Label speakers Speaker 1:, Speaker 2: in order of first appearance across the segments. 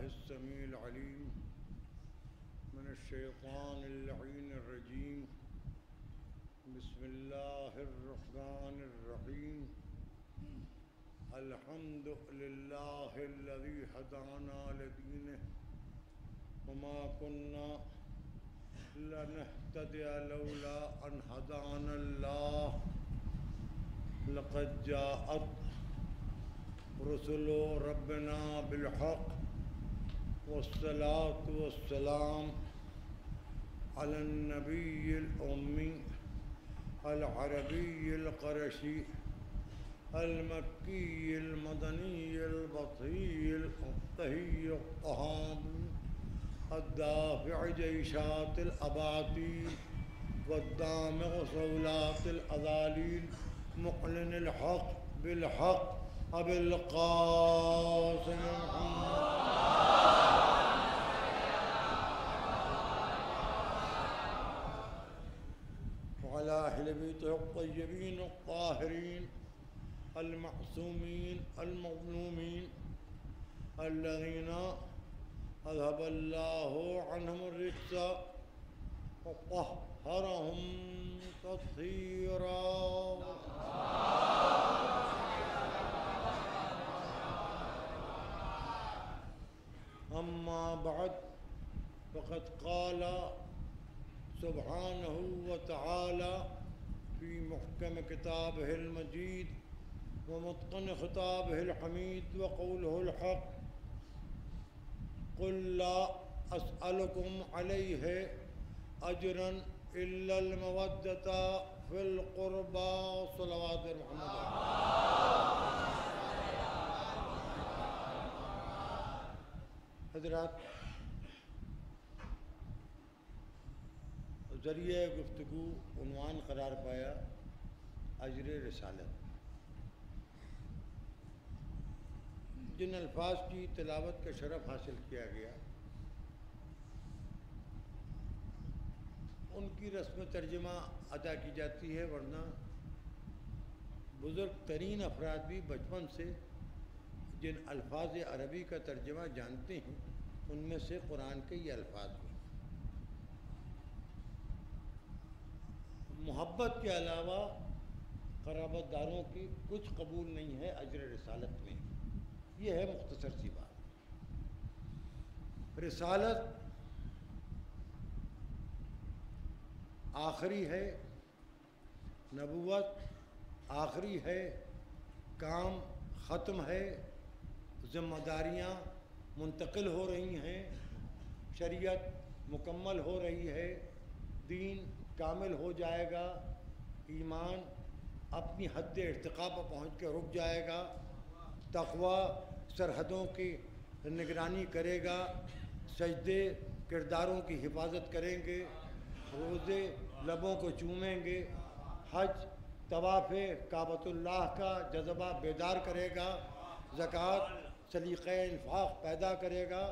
Speaker 1: السميع العليم من الشيطان اللعين الرجيم. بسم الله الرحمن الرحيم. الحمد لله الذي هدانا لدينه وما كنا لنهتدي لولا أن هدانا الله. لقد جاءت رسل ربنا بالحق والصلاة والسلام على النبي الأمي العربي القرشي المكي المدني البطي الطهي الطهام الدافع جيشات الأباطيل والدامغ صولات الأذاليل مقلن الحق بالحق أبي القاسم محمد وعلى أهل بيته الطيبين الطاهرين المعصومين المظلومين الذين أذهب الله عنهم الرجس وطهرهم تطهيرا. أما بعد فقد قال سبحانه وتعالى في محكم كتابه المجيد ومتقن خطابه الحميد وقوله الحق: قل لا أسألكم عليه أجرا إلا المودة في القربى. صلوات محمد. حضرات، ذریعہ گفتگو عنوان قرار پایا اجر رسالت. جن الفاظ کی تلاوت کا شرف حاصل کیا گیا ان کی رسم ترجمہ ادا کی جاتی ہے، ورنہ بزرگ ترین افراد بھی بچپن سے جن الفاظ عربی کا ترجمہ جانتے ہیں ان میں سے قرآن کے یہ الفاظ ہیں. محبت کے علاوہ قرابت داروں کی کچھ قبول نہیں ہے اجر رسالت میں. یہ ہے مختصر سی بات. رسالت آخری ہے، نبوت آخری ہے، کام ختم ہے، ذمہ داریاں منتقل ہو رہی ہیں، شریعت مکمل ہو رہی ہے، دین کامل ہو جائے گا، ایمان اپنی حد ارتقاء پر پہنچ کے رک جائے گا، تقوی سرحدوں کی نگرانی کرے گا، سجدے کرداروں کی حفاظت کریں گے، روزے لبوں کو چومیں گے، حج طواف کعبۃ اللہ کا جذبہ بیدار کرے گا، زکوٰۃ سلیقہ انفاق پیدا کرے گا،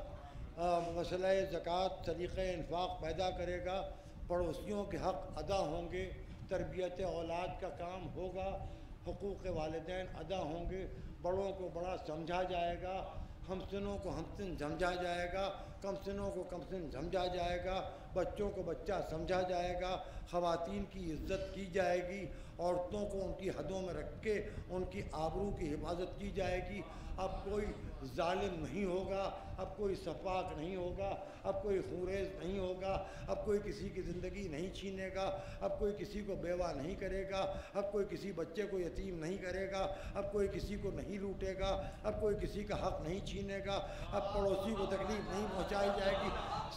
Speaker 1: مسئلہ زکوٰۃ سلیقہ انفاق پیدا کرے گا، پڑوسیوں کے حق ادا ہوں گے، تربیت اولاد کا کام ہوگا، حقوق والدین ادا ہوں گے، بڑوں کو بڑا سمجھا جائے گا، ہم سنوں کو ہم سن سمجھا جائے گا، کم سنوں کو کم سن سمجھا جائے گا، بچوں کو بچہ سمجھا جائے گا، خواتین کی عزت کی جائے گی، عورتوں کو ان کی حدوں میں رکھ کے ان کی آبرو کی حفاظت کی جائے گی. اب کوئی ظالم نہیں ہوگا، اب کوئی سفاک نہیں ہوگا، اب کوئی خوریز نہیں ہوگا، اب کوئی کسی کی زندگی نہیں چھینے گا، اب کوئی کسی کو بیوہ نہیں کرے گا، اب کوئی کسی بچے کو یتیم نہیں کرے گا، اب کوئی کسی کو نہیں لوٹے گا، اب کوئی کسی کا حق نہیں چھینے گا، اب پڑوسی کو تکلیف نہیں پہنچائی جائے گی.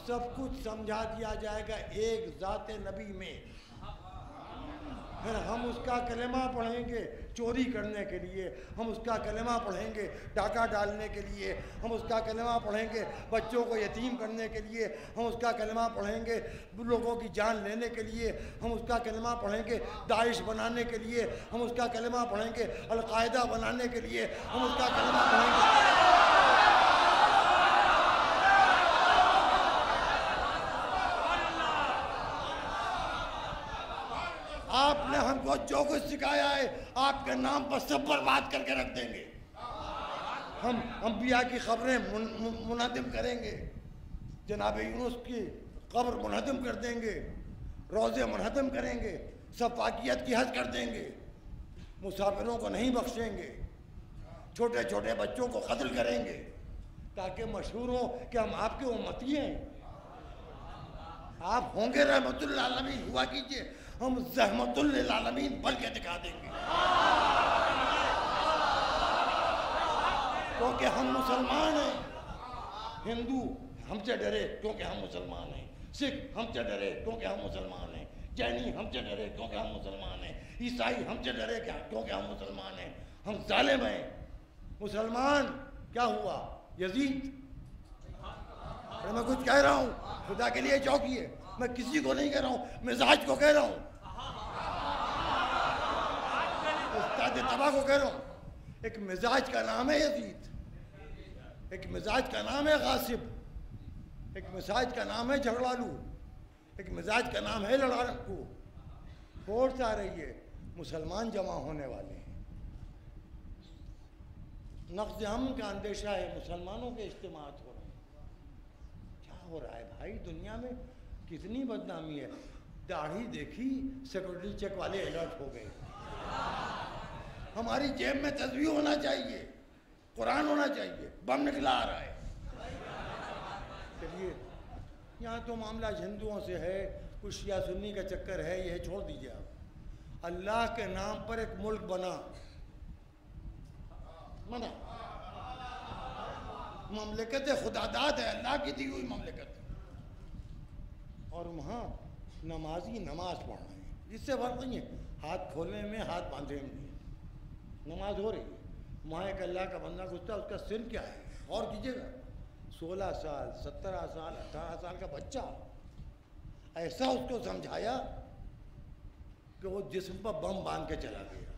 Speaker 1: سب کچھ سمجھا دیا جائے گا ایک ذات نبی میں. پھر ہم اس کا کلمہ پڑھیں گے چوری کرنے کے لیے، ہم اس کا کلمہ پڑھیں گے ڈاکہ ڈالنے کے لیے، ہم اس کا کلمہ پڑھیں گے بچوں کو یتیم کرنے کے لیے، ہم اس کا کلمہ پڑھیں گے لوگوں کی جان لینے کے لیے، ہم اس کا کلمہ پڑھیں گے داعش بنانے کے لیے، ہم اس کا کلمہ پڑھیں گے القاعدہ بنانے کے لیے، ہم اس کا کلمہ پڑھیں گے. آپ نے ہم کو جو کچھ سکھایا ہے آپ کے نام پر سب برباد کر کے رکھ دیں گے. ہم انبیاء کی قبریں منہدم کریں گے، جناب یونس کی قبر منہدم کر دیں گے، روضے منہدم کریں گے، سفاکیت کی حد کر دیں گے، مسافروں کو نہیں بخشیں گے، چھوٹے چھوٹے بچوں کو قتل کریں گے، تاکہ مشہور ہو کہ ہم آپ کے امتی ہیں۔ آپ ہوں گے رحمت للعالمین، ہوا کیجئے، ہم زحمت للعالمین بن کے دکھا دیں گے، کیونکہ ہم مسلمان ہیں۔ ہندو ہم سے ڈرے کیونکہ ہم مسلمان ہیں، سکھ ہم سے ڈرے کیونکہ ہم مسلمان ہیں، جینی ہم سے ڈرے کیونکہ ہم مسلمان ہیں، عیسائی ہم سے ڈرے کیونکہ ہم مسلمان ہیں۔ ہم ظالم ہیں۔ مسلمان کیا ہوا؟ یزید۔ میں کچھ کہہ رہا ہوں، خدا کے لیے چوکیے، میں کسی کو نہیں کہہ رہا ہوں، مزاج کو کہہ رہا ہوں، استاد تباہ کو کہہ رہا ہوں۔ ایک مزاج کا نام ہے یزید، ایک مزاج کا نام ہے غاصب، ایک مزاج کا نام ہے جھگڑالو، ایک مزاج کا نام ہے لڑاکو۔ فورس آ رہی ہے، مسلمان جمع ہونے والے ہیں۔ نقض امن کا اندیشہ ہے، مسلمانوں کے اجتماعات ہو رہے ہیں۔ کیا ہو رہا ہے بھائی؟ دنیا میں کتنی بدنامی ہے۔ داڑھی دیکھی، سیکورٹی چیک والے الرٹ ہو گئے۔ ہماری جیب میں تسبیح ہونا چاہیے، قرآن ہونا چاہیے، بم نکلا آ رہا ہے۔ چلیے، یہاں تو معاملہ ہندوؤں سے ہے، کچھ شیعہ سنی کا چکر ہے، یہ چھوڑ دیجیے آپ۔ اللہ کے نام پر ایک ملک بنا، منع، مملکت خدا داد ہے، اللہ کی دی ہوئی مملکت ہے، اور وہاں نمازی نماز پڑھ رہے ہیں، جس سے فرق نہیں ہے ہاتھ کھولنے میں، ہاتھ باندھنے میں، نماز ہو رہی ہے۔ وہاں ایک اللہ کا بندہ گزرتا ہے، اس کا سن کیا ہے؟ غور کیجیے گا، 16 سال 17 سال 18 سال کا بچہ، ایسا اس کو سمجھایا کہ وہ جسم پر بم باندھ کے چلا گیا،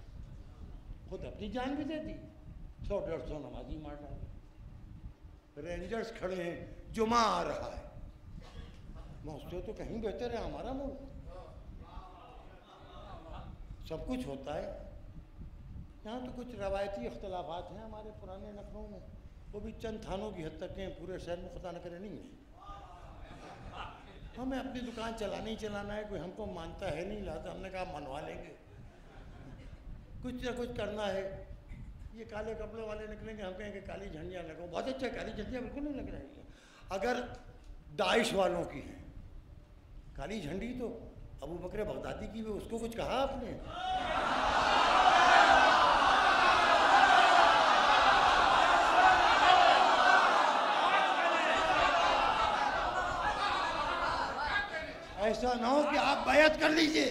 Speaker 1: خود اپنی جان بھی دے دی، 100-150 نمازی مار ڈالے۔ رینجرز کھڑے ہیں، جمعہ آ رہا ہے، میں اس سے تو کہیں بہتر ہے ہمارا ملک، سب کچھ ہوتا ہے۔ یہاں تو کچھ روایتی اختلافات ہیں ہمارے پرانے نقلوں میں، وہ بھی چند تھانوں کی حد تک ہیں، پورے شہر میں خدا نہ کرے نہیں ہے۔ ہمیں اپنی دکان چلانا ہی چلانا ہے، کوئی ہم کو مانتا ہے نہیں، لہٰذا ہم نے کہا منوا لیں گے، کچھ نہ کچھ کرنا ہے۔ یہ کالے کپڑے والے نکلیں گے، ہم کہیں کہ کالی جھنڈیاں لگاؤ، بہت اچھا، کالی جھنڈیاں بالکل نہیں لگ رہی ہیں۔ اگر داعش والوں کی ہے کالی جھنڈی، تو ابو بکر بغدادی کی بھی، اس کو کچھ کہا آپ نے؟ ایسا نہ ہو کہ آپ بیعت کر لیجئے۔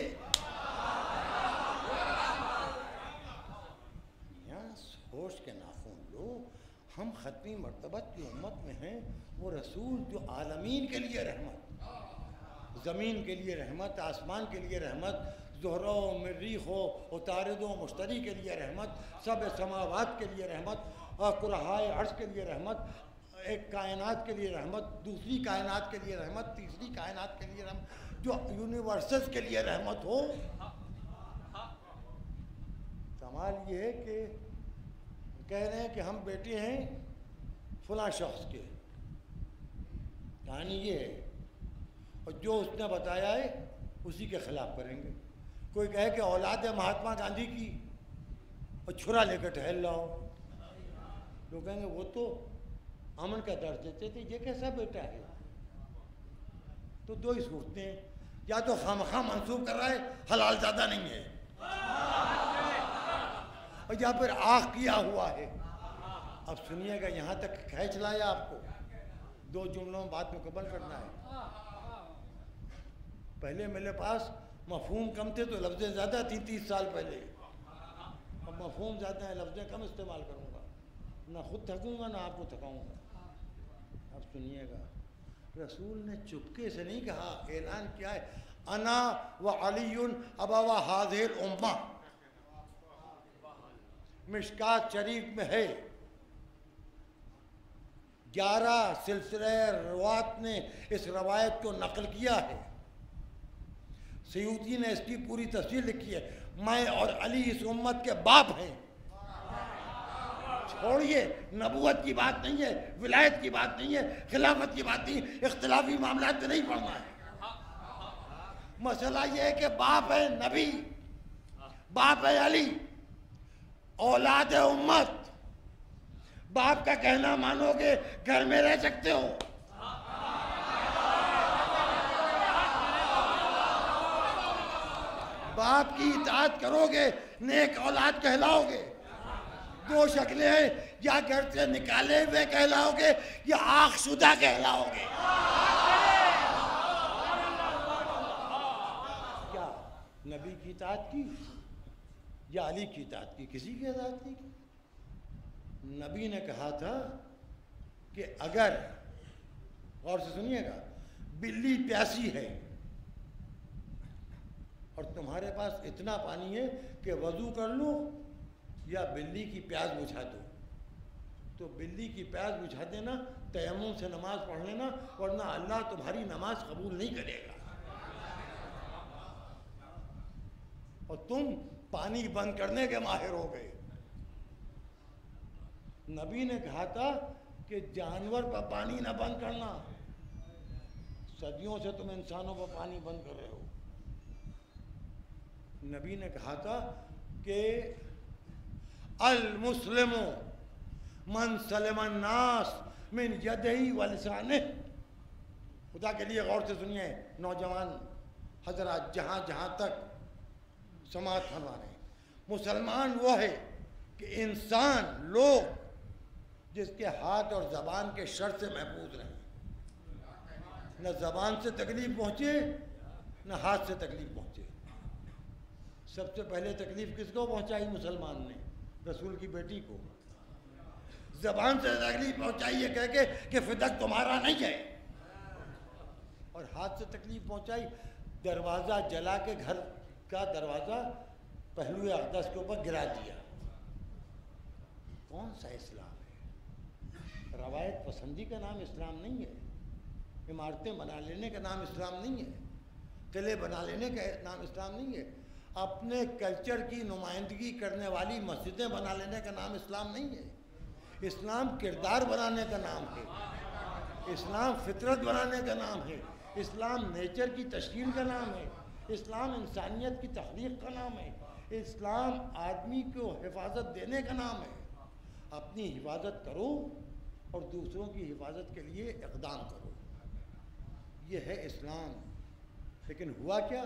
Speaker 1: یہاں ہوش کے ناخن لو، ہم ختمی مرتبت کی امت میں ہیں، وہ رسول جو عالمین کے لیے رحمت، زمین کے لیے رحمت، آسمان کے لیے رحمت، زہرہ و مریخ و عطارد و مشتری کے لیے رحمت، سب سماوات کے لیے رحمت، اور کرہائے عرش کے لیے رحمت، ایک کائنات کے لیے رحمت، دوسری کائنات کے لیے رحمت، تیسری کائنات کے لیے رحمت، جو یونیورسز کے لیے رحمت ہو۔ کمال یہ ہے کہ کہہ رہے ہیں کہ ہم بیٹے ہیں فلاں شخص کے، کہانی یہ ہے، اور جو اس نے بتایا ہے اسی کے خلاف کریں گے۔ کوئی کہے کہ اولاد ہے مہاتما گاندھی کی، اور چھرا لے کر ٹہل لاؤ، لوگ کہیں گے وہ تو امن کا درس دیتے تھے، یہ کیسا بیٹا ہے؟ تو دو ہی صورتیں ہیں، یا تو خامخواہ منسوب کر رہا ہے، حلال زیادہ نہیں ہے، اور یا پھر آخ کیا ہوا ہے۔ اب سنیے گا، یہاں تک کھینچ لایا آپ کو، 2 جملوں میں بات مکمل کرنا ہے۔ پہلے میرے پاس مفہوم کم تھے تو لفظیں زیادہ تھی 30 سال پہلے، اب مفہوم زیادہ ہیں، لفظیں کم استعمال کروں گا، نہ خود تھکوں گا نہ آپ کو تھکاؤں گا۔ اب سنیے گا، رسول نے چپکے سے نہیں کہا، اعلان کیا ہے، انا و علی ابوا ہذہ الامہ، مشکات شریف میں ہے، 11 سلسلہ روات نے اس روایت کو نقل کیا ہے، سیوطی نے اس کی پوری تفصیل لکھی ہے، میں اور علی اس امت کے باپ ہیں۔ چھوڑیے، نبوت کی بات نہیں ہے، ولایت کی بات نہیں ہے، خلافت کی بات نہیں، اختلافی معاملات میں نہیں پڑھنا ہے۔ مسئلہ یہ ہے کہ باپ ہے نبی، باپ ہے علی، اولاد ہے امت، باپ کا کہنا مانو گے گھر میں رہ سکتے ہو، باپ کی اطاعت کرو گے نیک اولاد کہلاؤ گے۔ دو شکلیں ہیں، یا گھر سے نکالے ہوئے کہلاؤ گے یا آنکھ شدہ کہلاؤ گے۔ کیا نبی کی اطاعت کی یا علی کی اطاعت کی؟ کسی کی اطاعت نہیں کی۔ نبی نے کہا تھا کہ اگر، غور سے سنیے گا، بلی پیاسی ہے اور تمہارے پاس اتنا پانی ہے کہ وضو کر لو یا بلی کی پیاس بجھا دو، تو بلی کی پیاس بجھا دینا، تیمم سے نماز پڑھ لینا، ورنہ اللہ تمہاری نماز قبول نہیں کرے گا۔ اور تم پانی بند کرنے کے ماہر ہو گئے۔ نبی نے کہا تھا کہ جانور پر پانی نہ بند کرنا، صدیوں سے تم انسانوں پر پانی بند کر رہے ہو۔ نبی نے کہا تھا کہ المسلم من سلم الناس من یدہ ولسانہ۔ خدا کے لیے غور سے سنیے نوجوان حضرات، جہاں جہاں تک سماعت فرما رہے ہیں، مسلمان وہ ہے کہ انسان، لوگ جس کے ہاتھ اور زبان کے شر سے محفوظ رہیں، نہ زبان سے تکلیف پہنچے نہ ہاتھ سے تکلیف پہنچے۔ سب سے پہلے تکلیف کس کو پہنچائی مسلمان نے؟ رسول کی بیٹی کو۔ زبان سے تکلیف پہنچائی یہ کہہ کے کہ فدق تمہارا نہیں ہے، اور ہاتھ سے تکلیف پہنچائی، دروازہ جلا کے گھر کا دروازہ پہلو اقدس کے اوپر گرا دیا۔ کون سا اسلام ہے؟ روایت پسندی کا نام اسلام نہیں ہے، عمارتیں بنا لینے کا نام اسلام نہیں ہے، قلعے بنا لینے کا نام اسلام نہیں ہے، اپنے کلچر کی نمائندگی کرنے والی مسجدیں بنا لینے کا نام اسلام نہیں ہے۔ اسلام کردار بنانے کا نام ہے، اسلام فطرت بنانے کا نام ہے، اسلام نیچر کی تشکیل کا نام ہے، اسلام انسانیت کی تخلیق کا نام ہے، اسلام آدمی کو حفاظت دینے کا نام ہے۔ اپنی حفاظت کرو اور دوسروں کی حفاظت کے لیے اقدام کرو، یہ ہے اسلام۔ لیکن ہوا کیا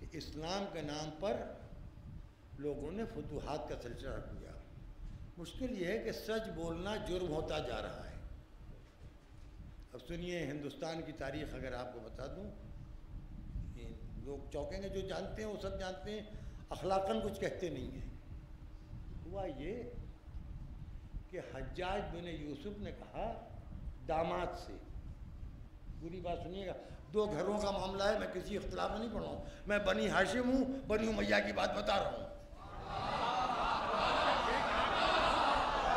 Speaker 1: کہ اسلام کے نام پر لوگوں نے فتوحات کا سلسلہ رکھ دیا۔ مشکل یہ ہے کہ سچ بولنا جرم ہوتا جا رہا ہے۔ اب سنیے، ہندوستان کی تاریخ اگر آپ کو بتا دوں، لوگ چونکیں گے، جو جانتے ہیں وہ سب جانتے ہیں، اخلاقاً کچھ کہتے نہیں ہیں۔ ہوا یہ کہ حجاج بن یوسف نے کہا داماد سے، پوری بات سنیے گا، دو گھروں کا معاملہ ہے، میں کسی اختلاف میں نہیں پڑھ رہا ہوں، میں بنی ہاشم ہوں، بنی امیہ کی بات بتا رہا ہوں،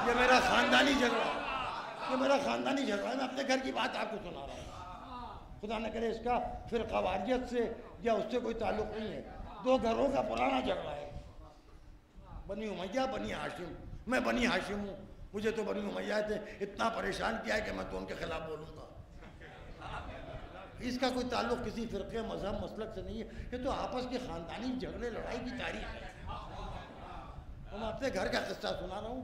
Speaker 1: یہ میرا خاندانی جھگڑا ہے، یہ میرا خاندانی جھگڑا ہے، میں اپنے گھر کی بات آپ کو سنا رہا ہوں۔ خدا نہ کرے اس کا فرقہ واریت سے یا اس سے کوئی تعلق نہیں ہے، دو گھروں کا پرانا جھگڑا ہے، بنی امیہ بنی ہاشم، میں بنی ہاشم ہوں، مجھے تو بنی امیہ نے اتنا پریشان کیا ہے کہ میں تو ان کے خلاف بولوں گا۔ اس کا کوئی تعلق کسی فرقے، مذہب، مسلک سے نہیں ہے، یہ تو آپس کے خاندانی جھگڑے لڑائی کی تاریخ ہے۔ اور میں اپنے گھر کا قصہ سنا رہا ہوں،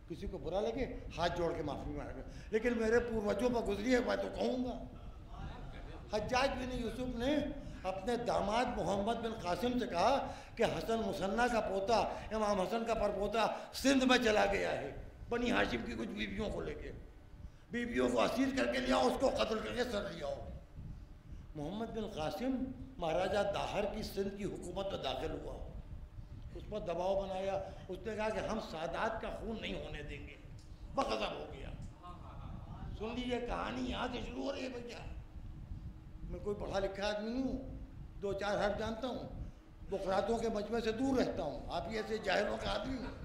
Speaker 1: کسی کو برا لگے ہاتھ جوڑ کے معافی مانگے گا، لیکن میرے پوروجوں پر گزری ہے میں تو کہوں گا۔ حجاج بن یوسف نے اپنے داماد محمد بن قاسم سے کہا کہ حسن مصنع کا پوتا، امام حسن کا پرپوتا سندھ میں چلا گیا ہے، بنی ہاشم کی کچھ بیویوں کو لے کے، بیویوں کو اسیر کر کے لیا، اس کو قتل کر کے سر لیا۔ محمد بن قاسم مہاراجہ داہر کی سندھ کی حکومت میں داخل ہوا، اس پر دباؤ بنایا، اس نے کہا کہ ہم سادات کا خون نہیں ہونے دیں گے، بغضب ہو گیا۔ سن لیجیے کہانی یہاں سے شروع ہو رہی ہے بھیا، میں کوئی پڑھا لکھا آدمی نہیں ہوں، دو چار حرف جانتا ہوں، بقراتوں کے مجمع سے دور رہتا ہوں، آپ ہی ایسے جاہلوں کا آدمی ہوں۔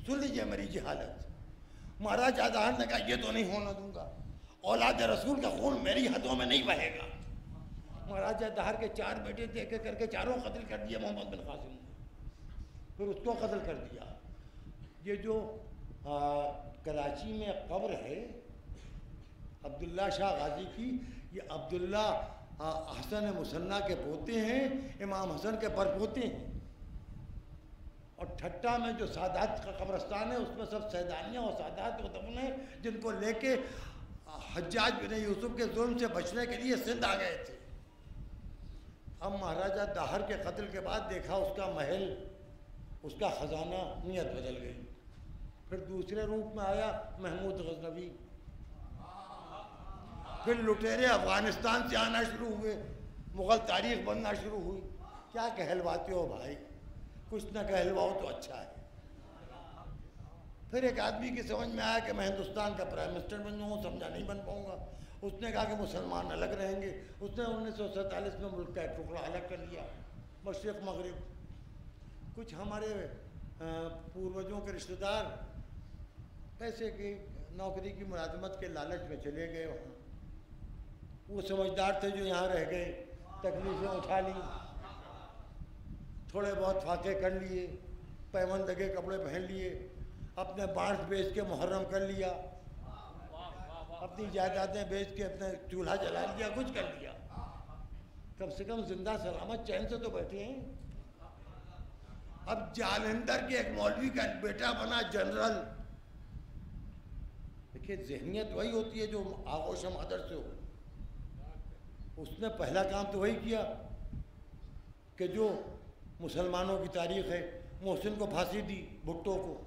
Speaker 1: سن لیجیے میری جہالت۔ مہاراجہ داہر نے کہا یہ تو نہیں ہونا دوں گا، اولاد رسول کا خون میری حدوں میں نہیں بہے گا۔ مہاراجہ داہر کے چار بیٹے دیکھ کر کے چاروں قتل کر دیے محمد بن قاسم نے، پھر اس کو قتل کر دیا۔ یہ جو کراچی میں قبر ہے عبداللہ شاہ غازی کی، یہ عبداللہ حسن مثنیٰ کے پوتے ہیں، امام حسن کے پرپوتے ہیں۔ اور ٹھٹا میں جو سادات کا قبرستان ہے اس میں سب سیدانیاں اور سادات کو دفن ہیں، جن کو لے کے حجاج بن یوسف کے ظلم سے بچنے کے لیے سندھ آ گئے تھے۔ اب مہاراجہ داہر کے قتل کے بعد دیکھا اس کا محل، اس کا خزانہ، نیت بدل گئی۔ پھر دوسرے روپ میں آیا محمود غزنوی، پھر لٹیرے افغانستان سے آنا شروع ہوئے، مغل تاریخ بننا شروع ہوئی۔ کیا کہلواتے ہو بھائی، کچھ نہ کہلواؤ تو اچھا ہے۔ پھر ایک آدمی کی سمجھ میں آیا کہ میں ہندوستان کا پرائم منسٹر بن جاؤں گا، سمجھا نہیں بن پاؤں گا۔ اس نے کہا کہ مسلمان الگ رہیں گے۔ اس نے 1947 میں ملک کا ایک ٹکڑا الگ کر لیا، مشرق مغرب۔ کچھ ہمارے پوروجوں کے رشتہ دار پیسے کی نوکری کی ملازمت کے لالچ میں چلے گئے وہاں۔ وہ سمجھدار تھے جو یہاں رہ گئے، تکلیفیں اٹھا لیں، تھوڑے بہت فاتح کر لیے، پیوند لگے کپڑے پہن لیے، اپنے بانس بیچ کے محرم کر لیا، اپنی جائیدادیں بیچ کے اپنے چولہا جلا لیا، کچھ کر لیا۔ کم سے کم زندہ سلامت چین سے تو بیٹھے ہیں۔ اب جالندھر کے ایک مولوی کا بیٹا بنا جنرل۔ دیکھیے ذہنیت وہی ہوتی ہے جو آغوش مادر سے ہو۔ اس نے پہلا کام تو وہی کیا کہ جو مسلمانوں کی تاریخ ہے، محسن کو پھانسی دی، بھٹو کو،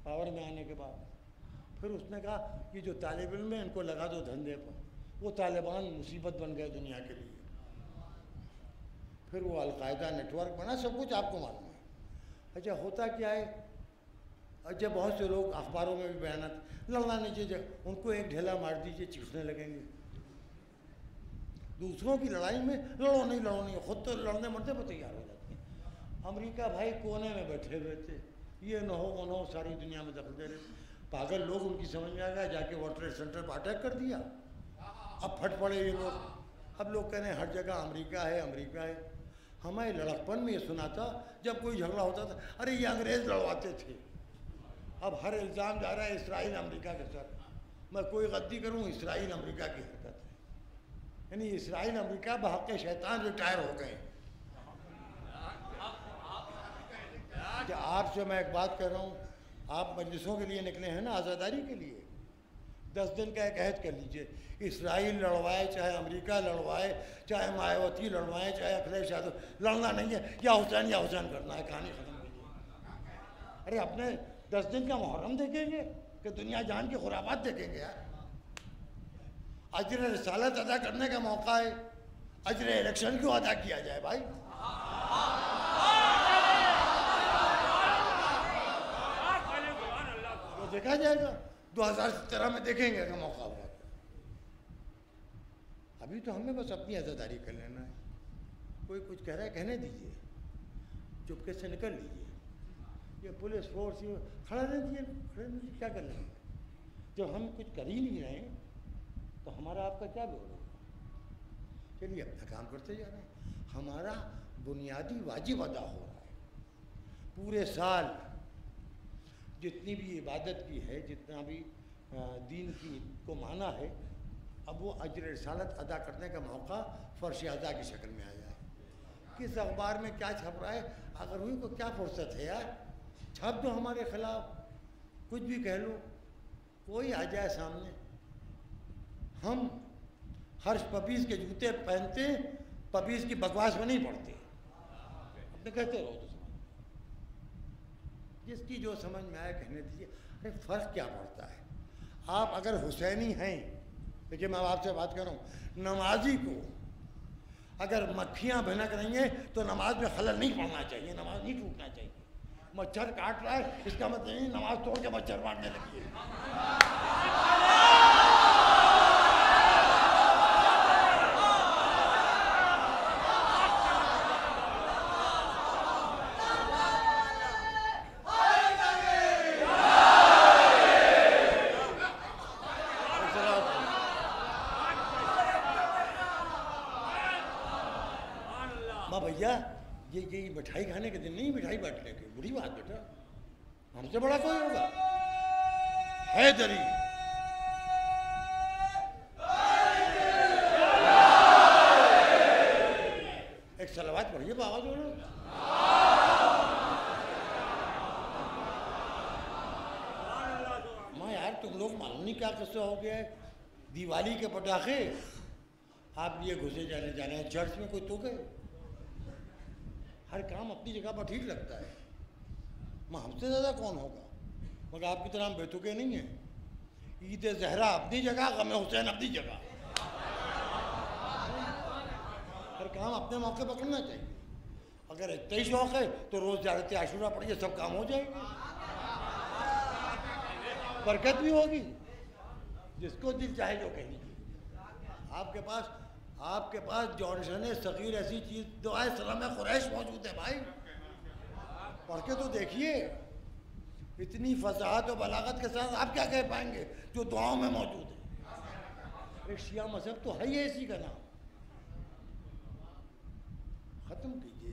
Speaker 1: پاور میں آنے کے بعد۔ پھر اس نے کہا کہ جو طالب علم ہیں ان کو لگا دو دھندے پر۔ وہ طالبان مصیبت بن گئے دنیا کے لیے۔ پھر وہ القاعدہ نیٹ ورک بنا، سب کچھ آپ کو معلوم ہے۔ اچھا ہوتا کیا ہے، اچھا بہت سے لوگ اخباروں میں بھی بیانات، لڑنا نہیں چاہیے، ان کو ایک ڈھیلا مار دیجیے چیخنے لگیں گے۔ دوسروں کی لڑائی میں لڑو نہیں، خود تو لڑنے مرنے پر تیار ہو جاتے ہیں۔ امریکہ بھائی کونے میں بیٹھے ہوئے تھے، یہ نہ ہو وہ نہ ہو، ساری دنیا میں دخل دے رہے۔ پاگل لوگ، ان کی سمجھ میں آ گیا، جا کے ورلڈ ٹریڈ سینٹر پر اٹیک کر دیا۔ اب پھٹ پڑے یہ لوگ، اب لوگ کہہ رہے ہیں ہر جگہ امریکہ ہے امریکہ ہے۔ ہمارے لڑکپن میں یہ سنا تھا جب کوئی جھگڑا ہوتا تھا، ارے یہ انگریز لڑواتے تھے۔ اب ہر الزام جا رہا ہے اسرائیل امریکہ کے سر۔ میں کوئی غلطی کروں، اسرائیل امریکہ کی حرکت ہے، یعنی اسرائیل امریکہ بحق شیطان ریٹائر ہو گئے۔ کہ آپ سے میں ایک بات کر رہا ہوں، آپ مجلسوں کے لیے نکلے ہیں نا، آزاداری کے لیے، 10 دن کا ایک عہد کر لیجئے، اسرائیل لڑوائے، چاہے امریکہ لڑوائے، چاہے مایاوتی لڑوائے، چاہے اکھلیش یادو، لڑنا نہیں ہے، یا حسین کرنا ہے، کہانی ختم کیجیے۔ ارے اپنے 10 دن کا محرم دیکھیں گے کہ دنیا جان کی خرافات دیکھیں گے یار؟ اجر رسالت ادا کرنے کا موقع ہے، اجر الیکشن کیوں ادا کیا جائے بھائی؟ تو دیکھا جائے گا، 2017 میں دیکھیں گے کہ موقع ہوا۔ ابھی تو ہمیں بس اپنی عزاداری کر لینا ہے۔ کوئی کچھ کہہ رہا ہے کہنے دیجیے، چپکے سے نکل لیجیے۔ یہ پولیس فورس کھڑا رہ دیجیے، کیا کر لیں گے؟ جب ہم کچھ کر ہی نہیں رہے ہیں تو ہمارا آپ کا کیا بول رہا ہے؟ چلیے اپنا کام کرتے جا رہے ہیں۔ ہمارا بنیادی واجب ادا ہو رہا ہے۔ پورے سال جتنی بھی عبادت کی ہے، جتنا بھی دین کی کو مانا ہے، اب وہ اجر رسالت ادا کرنے کا موقع فرش ادا کی شکل میں آیا ہے۔ کس اخبار میں کیا چھپ رہا ہے، اگر ہوئی کو کیا فرصت ہے یار؟ چھپ دو ہمارے خلاف، کچھ بھی کہہ لو، کوئی آ جائے سامنے۔ ہم ہرش پپیز کے جوتے پہنتے، پپیز کی بکواس میں نہیں پڑتے، اپنے کہتے رہو تو سمجھ، جس کی جو سمجھ میں آئے کہنے دیجیے۔ ارے فرق کیا پڑتا ہے؟ آپ اگر حسینی ہیں، دیکھیے میں آپ سے بات کر رہا ہوں، نمازی کو اگر مکھیاں بھنک رہی ہیں تو نماز میں خلل نہیں پڑنا چاہیے، نماز نہیں ٹوٹنا چاہیے۔ مچھر کاٹ رہا ہے اس کا مطلب نہیں نماز توڑ کے مچھر مارنے لگی ہے۔ بھیا یہ مٹھائی کھانے کے دن نہیں، مٹھائی بانٹنے کے، بری بات بیٹا۔ ہم سے بڑا کوئی ہوگا؟ حیدری ایک صلوات پڑھیے بآواز ہو رہا یار تم لوگ معلوم نہیں کیا قصہ ہو گیا ہے. دیوالی کے پٹاخے آپ لیے گھسے جانے ہیں چرچ میں کوئی تو گئے. ہر کام اپنی جگہ پر ٹھیک لگتا ہے. ہم سے زیادہ کون ہوگا؟ مگر آپ کی طرح ہم بے تکے نہیں ہیں. عید زہرا اپنی جگہ، غم حسین اپنی جگہ. ہر کام اپنے موقع پر کرنا چاہیے. اگر اتنا ہی شوق ہے تو روز زیارت عاشورہ پڑھیے، سب کام ہو جائے گا، برکت بھی ہوگی. جس کو دل چاہے جو کہیں. آپ کے پاس جانشن صغیر ایسی چیز دعائے سلام قریش موجود ہے بھائی. پڑھ کے تو دیکھیے. اتنی فصاحت و بلاغت کے ساتھ آپ کیا کہہ پائیں گے جو دعاؤں میں موجود ہے. ایک شیعہ مذہب تو ہے ہی اسی کا نام. ختم کیجیے.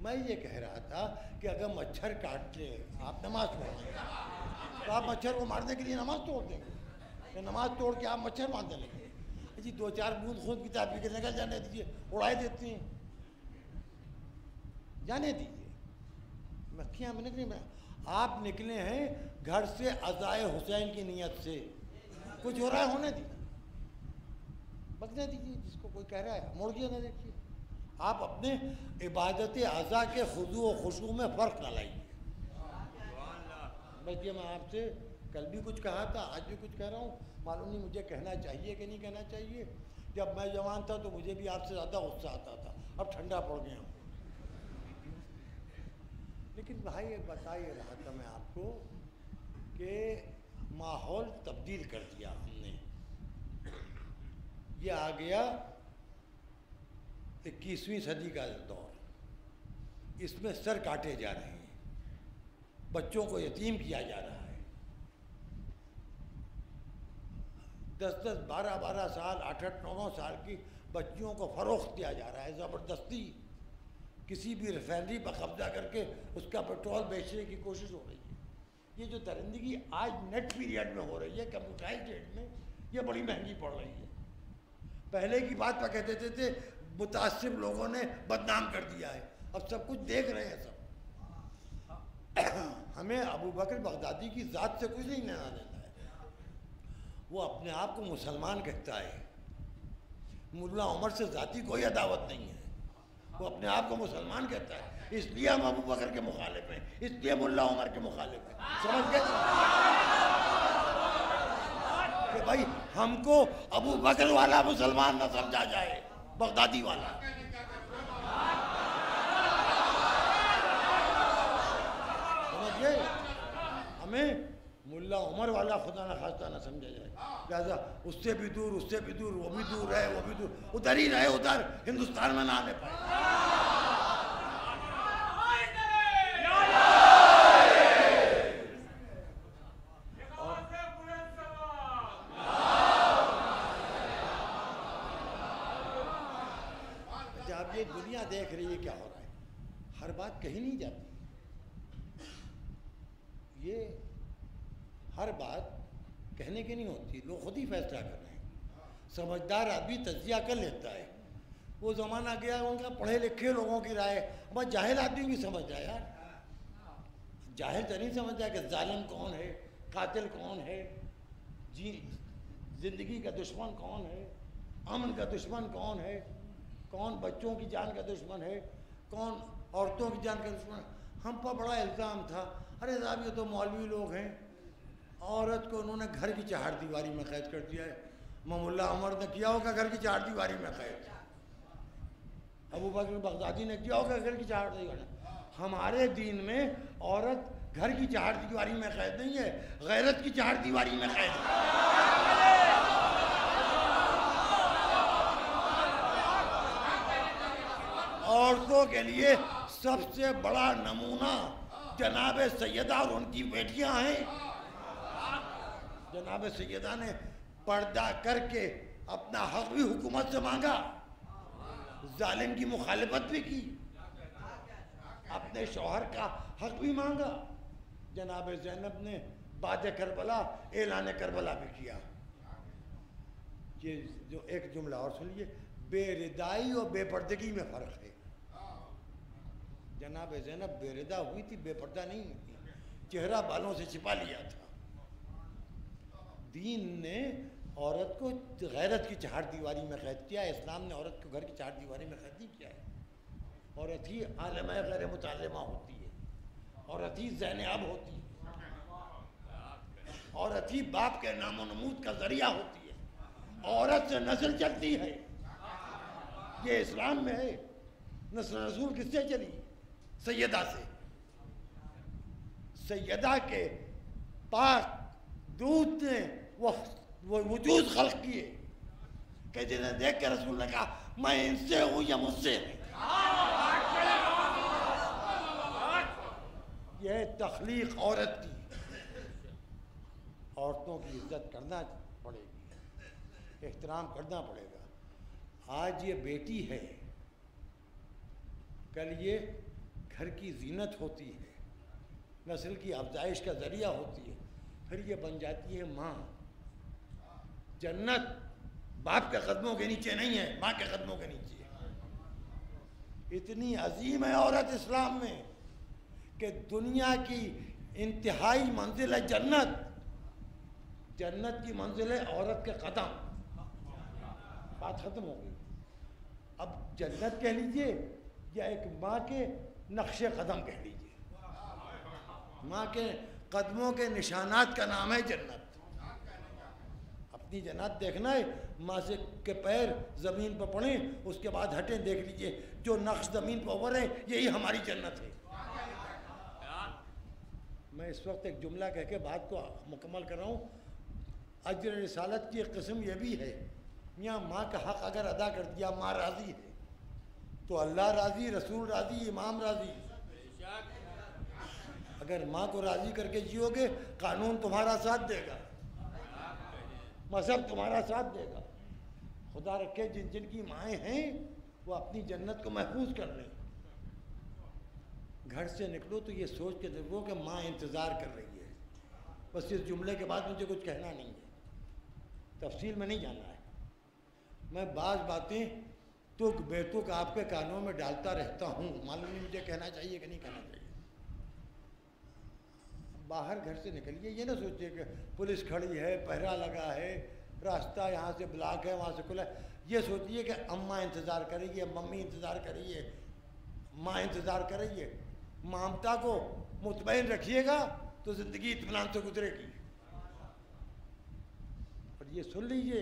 Speaker 1: میں یہ کہہ رہا تھا کہ اگر مچھر کاٹ لے، آپ نماز پڑھ رہے ہیں تو آپ مچھر کو مارنے کے لیے نماز توڑ دیں گے کہ نماز توڑ کے آپ مچھر مارنے لگیں گے؟ جی 2-4 بوند خون کی تاپی کے نکل جانے دیجیے، اڑائے دیتے ہیں. جانے دیجیے. مکھیاں میں نکلیں. آپ نکلے ہیں گھر سے عزائے حسین کی نیت سے. کچھ ہو رہا ہے ہونے دیجیے، بگنے دیجیے. جس کو کوئی کہہ رہا ہے موڑ دیا نہ دیکھیے. آپ اپنے عبادت اعضاء کے خضوع و خشوع میں فرق نہ لائیے. بلکہ میں آپ سے کل بھی کچھ کہا تھا، آج بھی کچھ کہہ رہا ہوں. معلوم نہیں مجھے کہنا چاہیے کہ نہیں کہنا چاہیے. جب میں جوان تھا تو مجھے بھی آپ سے زیادہ غصہ آتا تھا. اب ٹھنڈا پڑ گیا ہوں. لیکن بھائی ایک بتا یہ رہا تھا میں آپ کو کہ ماحول تبدیل کر دیا ہم نے. یہ آ گیا 21ویں صدی کا دور. اس میں سر کاٹے جا رہے ہیں، بچوں کو یتیم کیا جا رہا ہے. 10-10 12-12 سال 8-8 9-9 سال کی بچیوں کو فروخت کیا جا رہا ہے زبردستی. کسی بھی ریفائنری پر قبضہ کر کے اس کا پیٹرول بیچنے کی کوشش ہو رہی ہے. یہ جو درندگی آج نیٹ پیریڈ میں ہو رہی ہے، کمپیوٹرائز ڈیٹ میں، یہ بڑی مہنگی پڑ رہی ہے. پہلے کی بات پر کہتے تھے متعصب لوگوں نے بدنام کر دیا ہے. اب سب کچھ دیکھ رہے ہیں سب. ہمیں ابو بکر بغدادی کی ذات سے کچھ نہیں لینا دینا ہے. وہ اپنے آپ کو مسلمان کہتا ہے. ملا عمر سے ذاتی کوئی عداوت نہیں ہے. وہ اپنے آپ کو مسلمان کہتا ہے. اس لیے ہم ابو بکر کے مخالف ہیں، اس لیے ملا عمر کے مخالف ہیں. سمجھ گئے کہ بھائی ہم کو ابو بکر والا مسلمان نہ سمجھا جائے، بغدادی والا. سمجھ گئے؟ ہمیں ملا عمر والا خدا نہ خواستہ نہ سمجھا جائے. لہٰذا اس سے بھی دور، اس سے بھی دور، وہ بھی دور ہے، وہ بھی دور، ادھر ہی رہے، ادھر ہندوستان میں نہ آنے پائے. آپ یہ دنیا دیکھ رہی ہے کیا ہو رہا ہے. ہر بات کہی نہیں جاتی. یہ ہر بات کہنے کی نہیں ہوتی. لوگ خود ہی فیصلہ کر رہے ہیں. سمجھدار آدمی تجزیہ کر لیتا ہے. وہ زمانہ گیا ان کا پڑھے لکھے لوگوں کی رائے. بس جاہل آدمی بھی سمجھ جائے یار. جاہل تو نہیں سمجھ جائے کہ ظالم کون ہے، قاتل کون ہے، جی زندگی کا دشمن کون ہے، امن کا دشمن کون ہے، کون بچوں کی جان کا دشمن ہے، کون عورتوں کی جان کا دشمن ہے. ہم پر بڑا الزام تھا، ارے صاحب یہ تو مولوی لوگ ہیں. عورت کو انہوں نے گھر کی چہار دیواری میں قید کر دیا ہے. ملا عمر نے کیا ہوگا گھر کی چہار دیواری میں قید. ابو بکر بغدادی نے کیا ہوگا گھر کی چہار دیواری. ہمارے دین میں عورت گھر کی چہار دیواری میں قید نہیں ہے، غیرت کی چہار دیواری میں قید ہے. عورتوں کے لیے سب سے بڑا نمونہ جناب سیدہ اور ان کی بیٹیاں ہیں. جناب سیدہ نے پردہ کر کے اپنا حق بھی حکومت سے مانگا، ظالم کی مخالفت بھی کی، اپنے شوہر کا حق بھی مانگا. جناب زینب نے بعد کربلا اعلان کربلا بھی کیا. یہ جو ایک جملہ اور سنیے، بے ردائی اور بے پردگی میں فرق ہے. جناب زینب بے ردا ہوئی تھی، بے پردہ نہیں ہوئی تھی، چہرہ بالوں سے چھپا لیا تھا. دین نے عورت کو غیرت کی چہار دیواری میں قید کیا ہے، اسلام نے عورت کو گھر کی چہار دیواری میں قید نہیں کیا ہے. عورت ہی عالمہ غیر متعلمہ ہوتی ہے، عورت ہی ذہن اب ہوتی ہے، عورت ہی باپ کے نام و نمود کا ذریعہ ہوتی ہے، عورت سے نسل چلتی ہے. یہ اسلام میں ہے. نسل رسول کس سے چلی؟ سیدہ سے. سیدہ کے پاک دودھ نے وہ وجود خلق کیے کہ جنہیں دیکھ کے رسول نے کہا میں ان سے ہوں یا مجھ سے ہوں. یہ تخلیق عورت کی. عورتوں کی عزت کرنا پڑے گی، احترام کرنا پڑے گا. آج یہ بیٹی ہے، کل یہ گھر کی زینت ہوتی ہے، نسل کی افزائش کا ذریعہ ہوتی ہے، پھر یہ بن جاتی ہے ماں. جنت باپ کے قدموں کے نیچے نہیں ہے، ماں کے قدموں کے نیچے ہے. اتنی عظیم ہے عورت اسلام میں کہ دنیا کی انتہائی منزل ہے جنت. جنت کی منزل ہے عورت کے قدم. بات ختم ہو گئی. اب جنت کہہ لیجئے یا ایک ماں کے نقش قدم کہہ لیجئے. ماں کے قدموں کے نشانات کا نام ہے جنت. اپنی جنت دیکھنا ہے، ماں سے کے پیر زمین پر پڑیں، اس کے بعد ہٹیں، دیکھ لیجئے جو نقش زمین پر اوپر ہے یہی ہماری جنت ہے. میں اس وقت ایک جملہ کہہ کے بات کو مکمل کر رہا ہوں. اجر رسالت کی ایک قسم یہ بھی ہے، میاں ماں کا حق اگر ادا کر دیا، ماں راضی ہے تو اللہ راضی، رسول راضی، امام راضی. اگر ماں کو راضی کر کے جیو گے، قانون تمہارا ساتھ دے گا، مذہب تمہارا ساتھ دے گا. خدا رکھے جن جن کی مائیں ہیں وہ اپنی جنت کو محفوظ کر لیں. گھر سے نکلو تو یہ سوچ کے دیکھو کہ ماں انتظار کر رہی ہے. بس اس جملے کے بعد مجھے کچھ کہنا نہیں ہے، تفصیل میں نہیں جانا ہے. میں بعض باتیں تک بے تک آپ کے کانوں میں ڈالتا رہتا ہوں، معلوم نہیں مجھے کہنا چاہیے کہ نہیں کہنا چاہیے. باہر گھر سے نکلیے، یہ نہ سوچیے کہ پولیس کھڑی ہے، پہرا لگا ہے، راستہ یہاں سے بلاک ہے، وہاں سے کھلا ہے. یہ سوچیے کہ اماں انتظار کر رہی ہے، ممی انتظار کر رہی ہے، ماں انتظار کر رہی ہے. مامتا کو مطمئن رکھیے گا تو زندگی اطمینان سے گزرے گی. اور یہ سن لیجئے،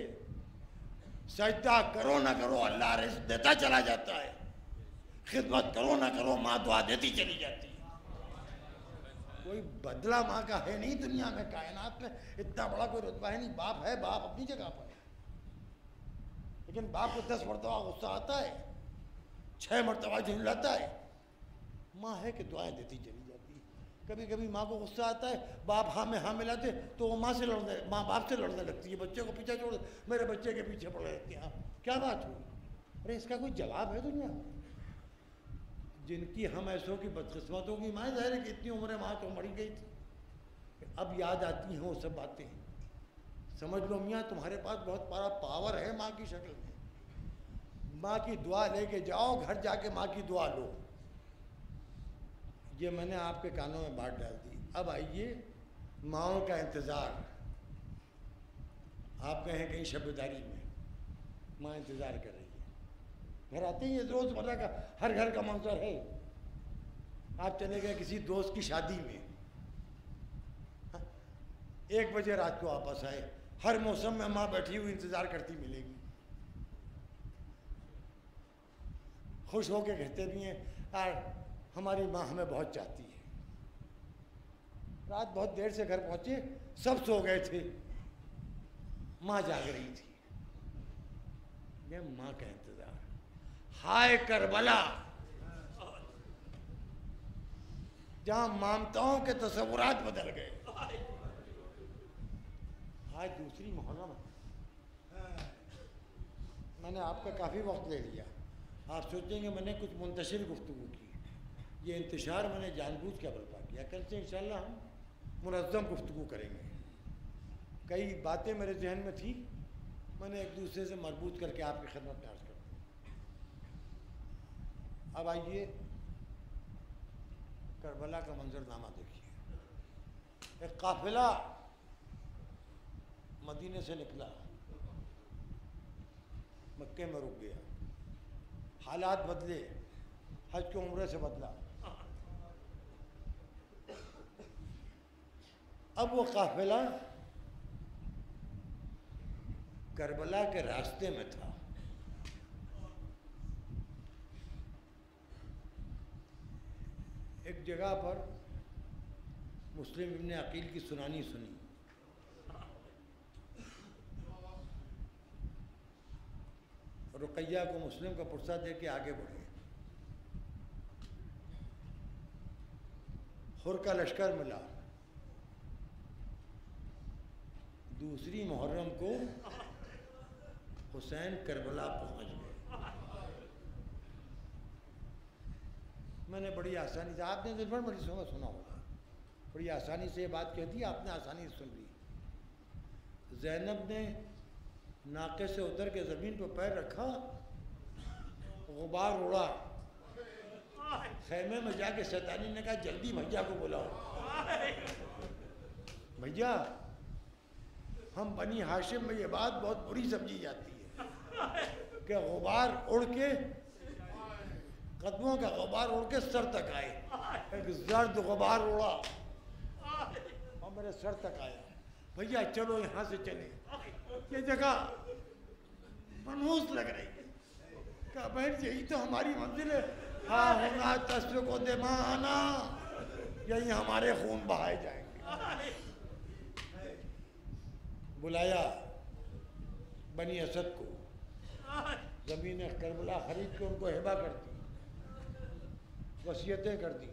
Speaker 1: سجدہ کرو نہ کرو اللہ رزق دیتا چلا جاتا ہے، خدمت کرو نہ کرو ماں دعا دیتی چلی جاتی ہے. کوئی بدلہ ماں کا ہے نہیں دنیا میں، کائنات میں اتنا بڑا کوئی رتبہ ہے نہیں. باپ ہے، باپ اپنی جگہ پر ہے، لیکن باپ کو 10 مرتبہ غصہ آتا ہے، 6 مرتبہ جھنجلاتا ہے. ماں ہے کہ دعائیں دیتی چلی جاتی ہے. کبھی کبھی ماں کو غصہ آتا ہے، باپ ہاں میں ہاں ملاتے تو وہ ماں باپ سے لڑنے لگتی ہے، بچے کو پیچھے چھوڑ، میرے بچے کے پیچھے پڑے رہتے ہیں. کیا بات ہوئی؟ ارے اس کا کوئی جواب ہے دنیا میں؟ جن کی ہم ایسوں کی بدقسمتوں کی ماں، ظاہر ہے کہ اتنی عمر ماں تو مری گئی تھی، اب یاد آتی ہیں وہ سب باتیں. سمجھ لو میاں تمہارے پاس بہت بڑا پاور ہے ماں کی شکل میں. ماں کی دعا لے کے جاؤ، گھر جا کے ماں کی دعا لو. یہ میں نے آپ کے کانوں میں بات ڈال دی. اب آئیے ماؤں کا انتظار. آپ کہیں کہیں شبداری میں ماں انتظار کر رہی ہے، گھر آتے ہیں، یہ روز مرہ کا ہر گھر کا منظر ہے. آپ چلے گئے کسی دوست کی شادی میں، 1 بجے رات کو واپس آئے، ہر موسم میں ماں بیٹھی ہوئی انتظار کرتی ملے گی. خوش ہو کے کہتے بھی ہیں یار ہماری ماں ہمیں بہت چاہتی ہے. رات بہت دیر سے گھر پہنچے، سب سو گئے تھے، ماں جاگ رہی تھی. یہ ماں کا انتظار. ہائے کربلا، جہاں مامتاؤں کے تصورات بدل گئے. آج دوسری محرم ہے. میں نے آپ کا کافی وقت لے لیا. آپ سوچیں گے میں نے کچھ منتشر گفتگو کی. یہ انتشار میں نے جان بوجھ کے برپا کیا. کل سے انشاءاللہ ہم منظم گفتگو کریں گے. کئی باتیں میرے ذہن میں تھی، میں نے ایک دوسرے سے مربوط کر کے آپ کی خدمت میں عرض کر دوں. اب آئیے کربلا کا منظرنامہ دیکھیے. ایک قافلہ مدینے سے نکلا، مکے میں رک گیا، حالات بدلے، حج کو عمرے سے بدلا. اب وہ قافلہ کربلا کے راستے میں تھا. ایک جگہ پر مسلم ابن عقیل کی سنانی سنی. رقیہ کو مسلم کا پرسہ دے کے آگے بڑھے. حر کا لشکر ملا. دوسری محرم کو حسین کربلا پہنچ گئے. میں نے بڑی آسانی سے، آپ نے بڑی سنا ہوگا، بڑی آسانی سے یہ بات کہہ دی، آپ نے آسانی سے سن لی. زینب نے ناقے سے اتر کے زمین پہ پیر رکھا، غبار اڑا. خیمے میں جا کے شیطانی نے کہا جلدی بھیا کو بلاؤ. بھیا ہم بنی ہاشم میں یہ بات بہت بری سمجھی جاتی ہے کہ غبار اڑ کے، قدموں کا غبار اڑ کے سر تک آئے. ایک زرد غبار اڑا اور میرے سر تک آیا. بھیا چلو یہاں سے چلیں، یہ جگہ منحوس لگ رہی ہے. کہا بہن یہی تو ہماری منزل ہے. ہاں ہونا تسلق و دمانا، یہی ہمارے خون بہائے جائیں گے. بلایا بنی اسد کو، زمین کربلا خرید کے ان کو ہبہ کر دی، وصیتیں کر دی.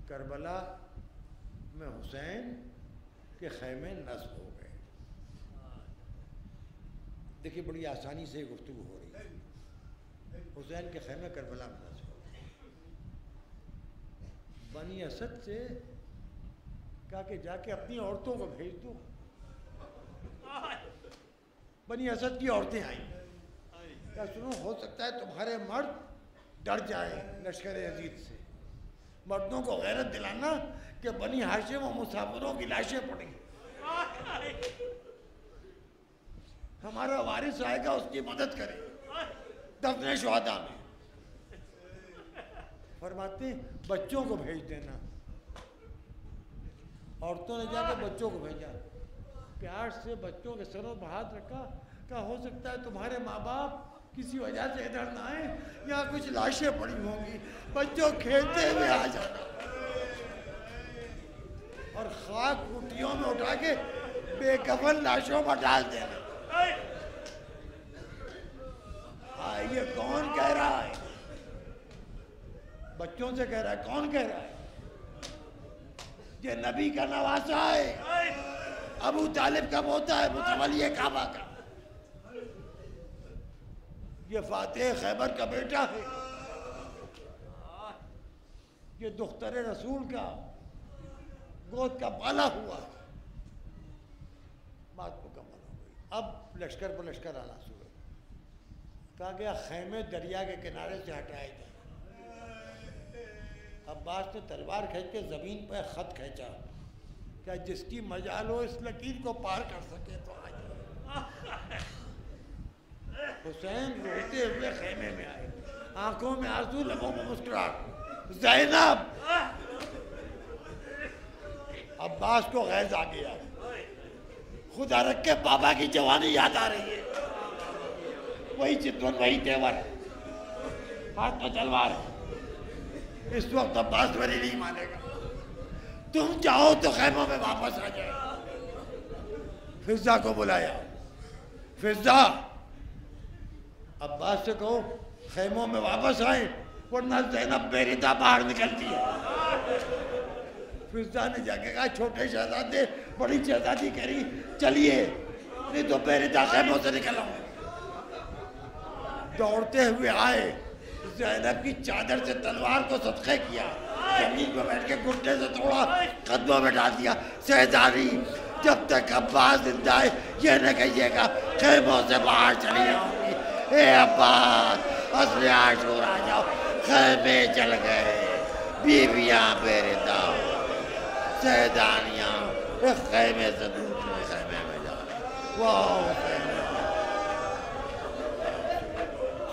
Speaker 1: کربلا میں حسین کے خیمے نصب ہو گئے. دیکھیے بڑی آسانی سے گفتگو ہو رہی ہے. حسین کے خیمے کربلا میں نصب ہو گئے. بنی اسد سے کہا کہ جا کے اپنی عورتوں کو بھیج دو. بنی اسد کی عورتیں آئیں. کہا سنو، ہو سکتا ہے تمہارے مرد ڈر جائیں لشکر یزید سے. مردوں کو غیرت دلانا کہ بنی ہاشم و مسافروں کی لاشیں پڑیں. ہمارا وارث آئے گا، اس کی مدد کرے دفن شہداء میں. فرماتے ہیں بچوں کو بھیج دینا. عورتوں نے جا کے بچوں کو بھیجا. پیار سے بچوں کے سروں پر ہاتھ رکھا. کہا ہو سکتا ہے تمہارے ماں باپ کسی وجہ سے ادھر نہ آئیں، یہاں کچھ لاشیں پڑی ہوں گی، بچوں کھیلتے ہوئے آ جانا. اور خاک کٹیوں میں اٹھا کے بے کفن لاشوں پر ڈال دینا. یہ کون کہہ رہا ہے؟ بچوں سے کہہ رہا ہے. کون کہہ رہا ہے؟ یہ نبی کا نواسا ہے. ابو طالب کا پوتا ہے، متولی کعبہ کا. یہ فاتح خیبر کا بیٹا ہے. یہ دختر رسول کا گود کا پالا ہوا. بات مکمل ہو گئی. اب لشکر پر لشکر آنا شروع. کہا گیا خیمے دریا کے کنارے سے ہٹائے جائیں. عباس نے تلوار کھینچ کے زمین پہ خط کھینچا کہ جس کی مجال ہو اس لکیر کو پار کر سکے تو آ جائے. حسین روتے ہوئے خیمے میں آئے، آنکھوں میں آنسو، لبوں میں مسکراہٹ. زینب! عباس کو غیظ آ گیا. خدا رکھ کے بابا کی جوانی یاد آ رہی ہے. وہی چتون، وہی تیور، ہاتھ میں تلوار ہے. اس وقت عباس میری نہیں مانے گا. تم چاہو تو خیموں میں واپس آ جائے. فضا کو بلایا. فضا، عباس سے کہو خیموں میں واپس آئیں ورنہ زینب بے ردا باہر نکلتی ہے. فضا نے جا کے کہا چھوٹے شہزادے، بڑی شہزادی کہہ رہی چلیے، نہیں تو بے ردا خیموں سے نکل آؤں. دوڑتے ہوئے آئے، زینب کی چادر سے تلوار کو صدقے کیا. زمین پہ بیٹھ کے گھٹنے سے توڑا، قدموں میں ڈال دیا. سیدانی جب تک عباس زندہ ہے یہ نہ کہیے گا خیموں سے باہر چلی آؤں گی. اے عباس اصل عاشور آ جاؤ. خیمے چل گئے، بیویاں بے ردا، سیدانیاں ایک خیمے سے دوسرے خیمے میں جا رہے. واہ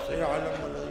Speaker 1: سیعلم اللہ